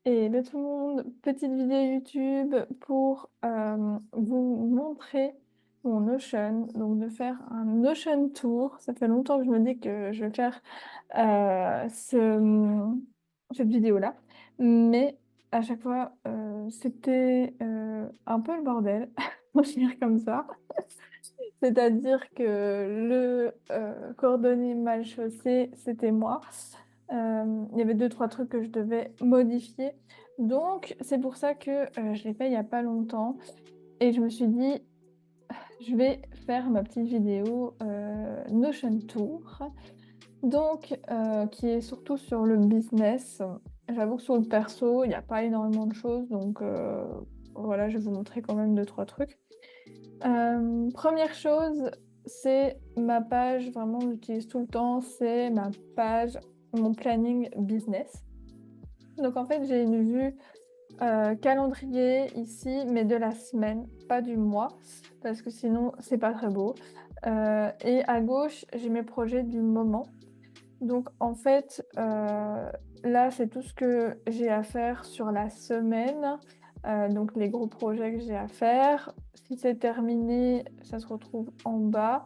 Et de tout le monde, petite vidéo YouTube pour vous montrer mon Notion, donc de faire un Notion Tour. Ça fait longtemps que je me dis que je vais faire cette vidéo-là, mais à chaque fois c'était un peu le bordel, on va dire comme ça. C'est-à-dire que le cordonnier mal chaussé, c'était moi. Il y avait deux, trois trucs que je devais modifier. Donc, c'est pour ça que je l'ai fait il n'y a pas longtemps. Et je me suis dit, je vais faire ma petite vidéo Notion Tour. Donc, qui est surtout sur le business. J'avoue que sur le perso, il n'y a pas énormément de choses. Donc, voilà, je vais vous montrer quand même deux, trois trucs. Première chose, c'est ma page, vraiment, j'utilise tout le temps, c'est ma page, mon planning business. Donc en fait, j'ai une vue calendrier ici, mais de la semaine, pas du mois, parce que sinon, c'est pas très beau. Et à gauche, j'ai mes projets du moment. Donc en fait, là, c'est tout ce que j'ai à faire sur la semaine. Donc les gros projets que j'ai à faire. Si c'est terminé, ça se retrouve en bas.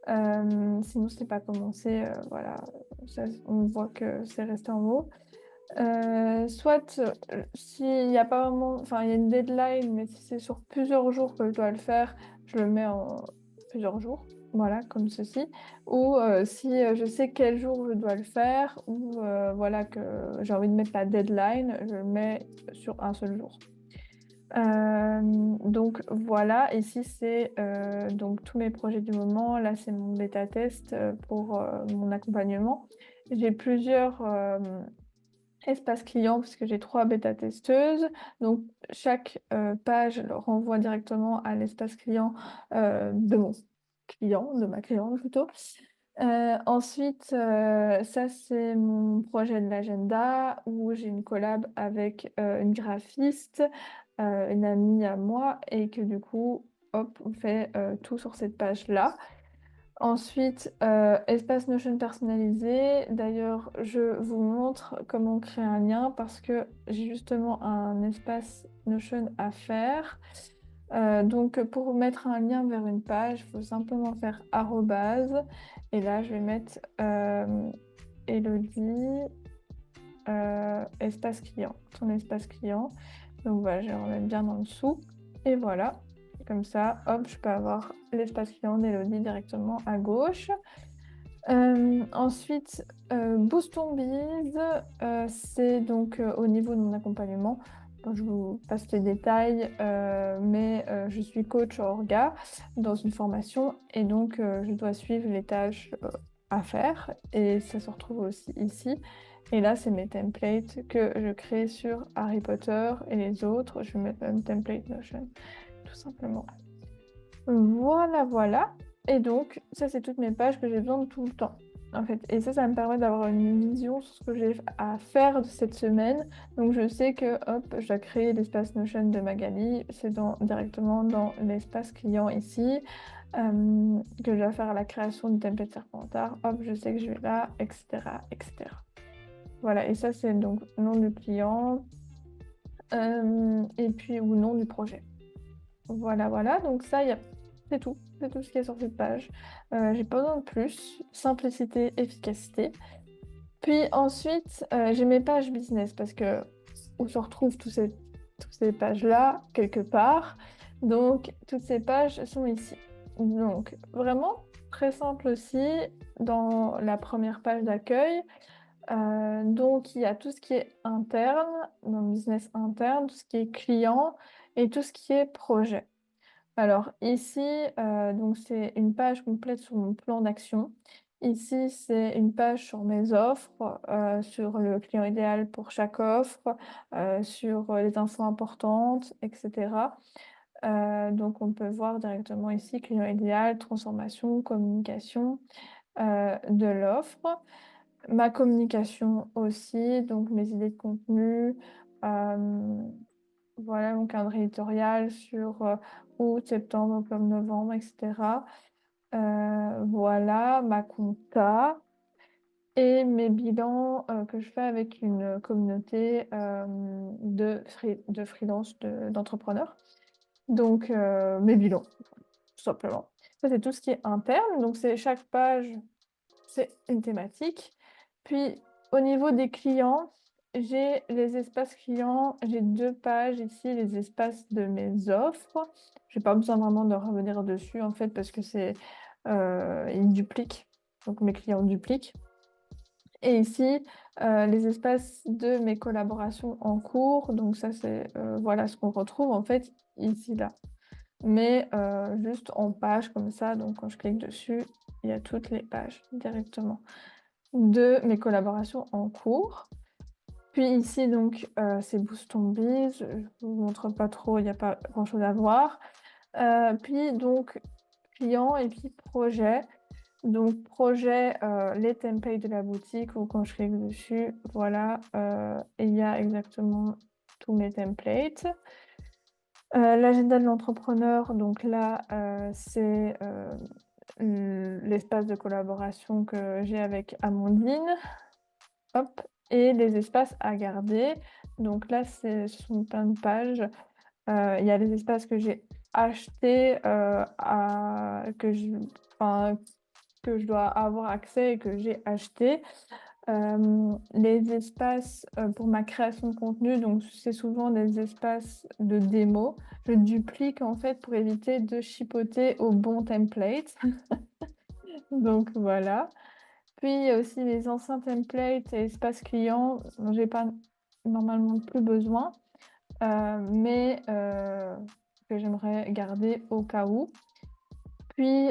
Sinon, c'est pas commencé. Voilà, on voit que c'est resté en haut. Soit s'il n'y a pas vraiment, enfin il y a une deadline, mais si c'est sur plusieurs jours que je dois le faire, je le mets en plusieurs jours, voilà, comme ceci. Ou si je sais quel jour je dois le faire, ou voilà que j'ai envie de mettre la deadline, je le mets sur un seul jour. Donc voilà, ici c'est donc tous mes projets du moment. Là c'est mon bêta test pour mon accompagnement. J'ai plusieurs espace client parce que j'ai trois bêta-testeuses. Donc, chaque page le renvoie directement à l'espace client de mon client, de ma cliente plutôt. Ensuite, ça, c'est mon projet de l'agenda où j'ai une collab avec une graphiste, une amie à moi, et que du coup, hop, on fait tout sur cette page-là. Ensuite, espace Notion personnalisé. D'ailleurs, je vous montre comment créer un lien parce que j'ai justement un espace Notion à faire. Donc, pour mettre un lien vers une page, il faut simplement faire arrobase. Et là, je vais mettre Elodie, espace client, ton espace client. Donc voilà, je vais remettre bien en dessous. Et voilà, comme ça, hop, je peux avoir l'espace client d'Elodie directement à gauche. Ensuite, Boost on Biz, c'est donc au niveau de mon accompagnement. Bon, je vous passe les détails, mais je suis coach orga dans une formation et donc je dois suivre les tâches à faire et ça se retrouve aussi ici. Et là, c'est mes templates que je crée sur Harry Potter et les autres. Je vais mettre un template Notion, tout simplement. Voilà, voilà. Et donc, ça, c'est toutes mes pages que j'ai besoin de tout le temps, en fait. Et ça me permet d'avoir une vision sur ce que j'ai à faire de cette semaine. Donc, je sais que, hop, je dois créer l'espace Notion de Magali. C'est directement dans l'espace client ici, que je dois faire la création du template Serpentard. Hop, je sais que je vais là, etc., etc. Voilà, et ça, c'est donc nom du client, et puis, ou nom du projet. Voilà, voilà. Donc ça, c'est tout. C'est tout ce qui est sur cette page. J'ai pas besoin de plus. Simplicité, efficacité. Puis ensuite, j'ai mes pages business parce que où se retrouvent toutes ces pages-là, quelque part. Donc, toutes ces pages sont ici. Donc, vraiment très simple aussi dans la première page d'accueil. Donc, il y a tout ce qui est interne, dans le business interne, tout ce qui est client et tout ce qui est projet. Alors ici, donc c'est une page complète sur mon plan d'action. Ici, c'est une page sur mes offres, sur le client idéal pour chaque offre, sur les infos importantes, etc. Donc on peut voir directement ici client idéal, transformation, communication de l'offre. Ma communication aussi, donc mes idées de contenu. euh, voilà mon cadre éditorial sur août, septembre, octobre, novembre, etc. Voilà ma compta. et mes bilans que je fais avec une communauté de freelance, d'entrepreneurs. Donc, mes bilans, tout simplement. Ça, c'est tout ce qui est interne. Donc, c'est chaque page, c'est une thématique. Puis, au niveau des clients, j'ai les espaces clients. J'ai 2 pages ici, les espaces de mes offres. J'ai pas besoin vraiment de revenir dessus, en fait, parce que ils dupliquent. Donc, mes clients dupliquent. Et ici, les espaces de mes collaborations en cours. Donc ça, c'est voilà ce qu'on retrouve, en fait, ici, là. Mais juste en page comme ça. Donc, quand je clique dessus, il y a toutes les pages directement de mes collaborations en cours. Puis ici, donc, c'est Boost ton Biz. Je ne vous montre pas trop, il n'y a pas grand-chose à voir. Puis donc, client et puis projet. Donc, projet, les templates de la boutique, ou quand je clique dessus, voilà, et il y a exactement tous mes templates. L'agenda de l'entrepreneur, donc là, c'est l'espace de collaboration que j'ai avec Amandine. Hop, et les espaces à garder. Donc là, ce sont plein de pages. Il y a les espaces que j'ai achetés, enfin, que je dois avoir accès et que j'ai acheté. Les espaces pour ma création de contenu, donc c'est souvent des espaces de démo. Je duplique en fait pour éviter de chipoter au bon template. Donc voilà. Puis il y a aussi les anciens templates et espaces clients dont j'ai pas normalement plus besoin, mais que j'aimerais garder au cas où. Puis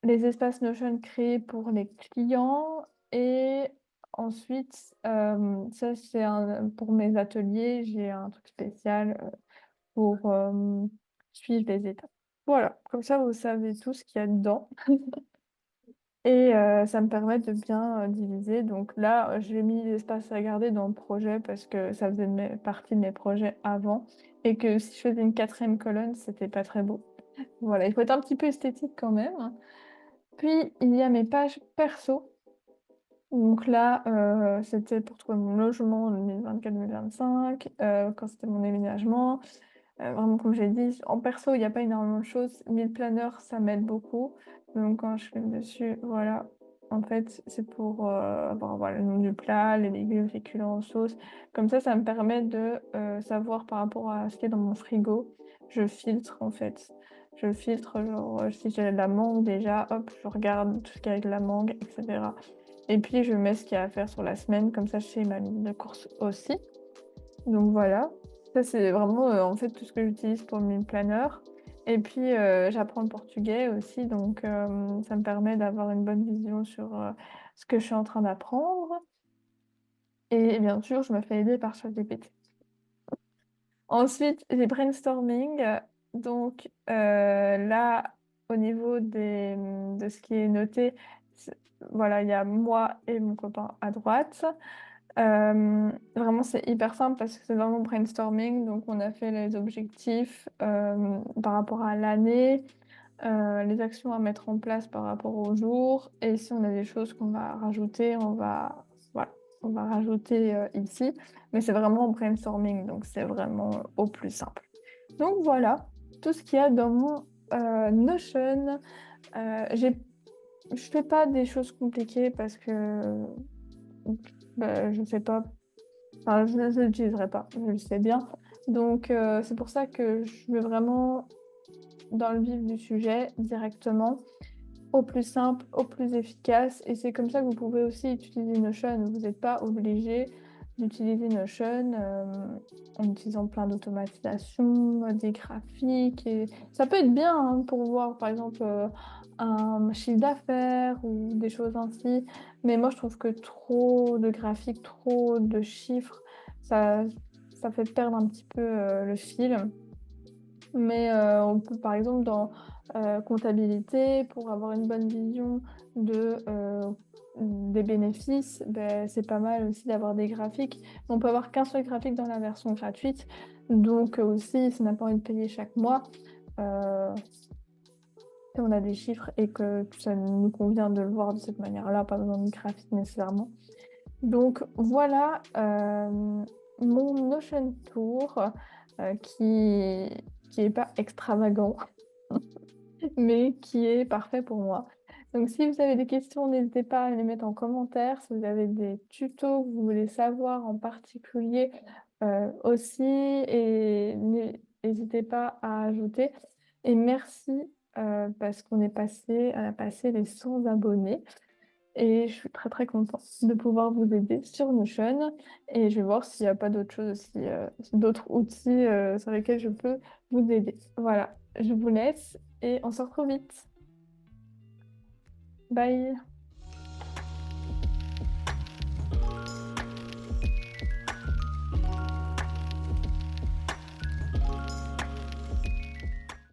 les espaces Notion créés pour les clients, et ensuite, ça c'est pour mes ateliers, j'ai un truc spécial pour suivre les étapes. Voilà, comme ça vous savez tout ce qu'il y a dedans. Et ça me permet de bien diviser. Donc là, j'ai mis l'espace à garder dans le projet parce que ça faisait partie de mes projets avant. Et que si je faisais une 4e colonne, c'était pas très beau. Voilà, il faut être un petit peu esthétique quand même. Puis il y a mes pages perso. Donc là, c'était pour trouver mon logement en 2024-2025, quand c'était mon déménagement. Vraiment, comme j'ai dit, en perso, il n'y a pas énormément de choses. Mais le planeur, ça m'aide beaucoup. Donc quand je clique dessus, voilà. En fait, c'est pour avoir voilà, le nom du plat, les légumes, féculents, sauce. Comme ça me permet de savoir par rapport à ce qu'il y a dans mon frigo. Je filtre en fait. Je filtre, genre, si j'ai de la mangue déjà, hop, je regarde tout ce qu'il y a avec la mangue, etc. Et puis je mets ce qu'il y a à faire sur la semaine, comme ça je fais ma liste de courses aussi. Donc voilà, ça c'est vraiment en fait tout ce que j'utilise pour le meal planner. Et puis j'apprends le portugais aussi, donc ça me permet d'avoir une bonne vision sur ce que je suis en train d'apprendre. Et bien sûr, je me fais aider par ChatGPT. Ensuite, j'ai brainstorming. Donc là, au niveau de ce qui est noté, voilà, il y a moi et mon copain à droite. Vraiment, c'est hyper simple parce que c'est vraiment brainstorming. Donc, on a fait les objectifs par rapport à l'année, les actions à mettre en place par rapport au jour. Et si on a des choses qu'on va rajouter, voilà, on va rajouter ici. Mais c'est vraiment brainstorming, donc c'est vraiment au plus simple. Donc, voilà tout ce qu'il y a dans mon Notion. Je fais pas des choses compliquées parce que je ne sais pas. Enfin, je ne l'utiliserai pas, je le sais bien. Donc, c'est pour ça que je vais vraiment dans le vif du sujet directement, au plus simple, au plus efficace. Et c'est comme ça que vous pouvez aussi utiliser Notion. Vous n'êtes pas obligé d'utiliser Notion en utilisant plein d'automatisation, des graphiques. Et ça peut être bien hein, pour voir, par exemple, un chiffre d'affaires ou des choses ainsi. Mais moi, je trouve que trop de graphiques, trop de chiffres, ça, ça fait perdre un petit peu le fil. Mais on peut, par exemple, dans comptabilité, pour avoir une bonne vision des bénéfices, ben, c'est pas mal aussi d'avoir des graphiques. On peut avoir qu'un seul graphique dans la version gratuite. Donc aussi, si on n'a pas envie de payer chaque mois, euh, si on a des chiffres et que ça nous convient de le voir de cette manière-là, pas besoin de graphique nécessairement. Donc voilà mon Notion Tour qui est pas extravagant, mais qui est parfait pour moi. Donc si vous avez des questions, n'hésitez pas à les mettre en commentaire. Si vous avez des tutos que vous voulez savoir en particulier aussi, et n'hésitez pas à ajouter. Et merci parce qu'on a passé les 100 abonnés. Et je suis très très contente de pouvoir vous aider sur Notion. Et je vais voir s'il n'y a pas d'autres choses aussi, d'autres outils sur lesquels je peux vous aider. Voilà, je vous laisse et on se retrouve vite. Bye!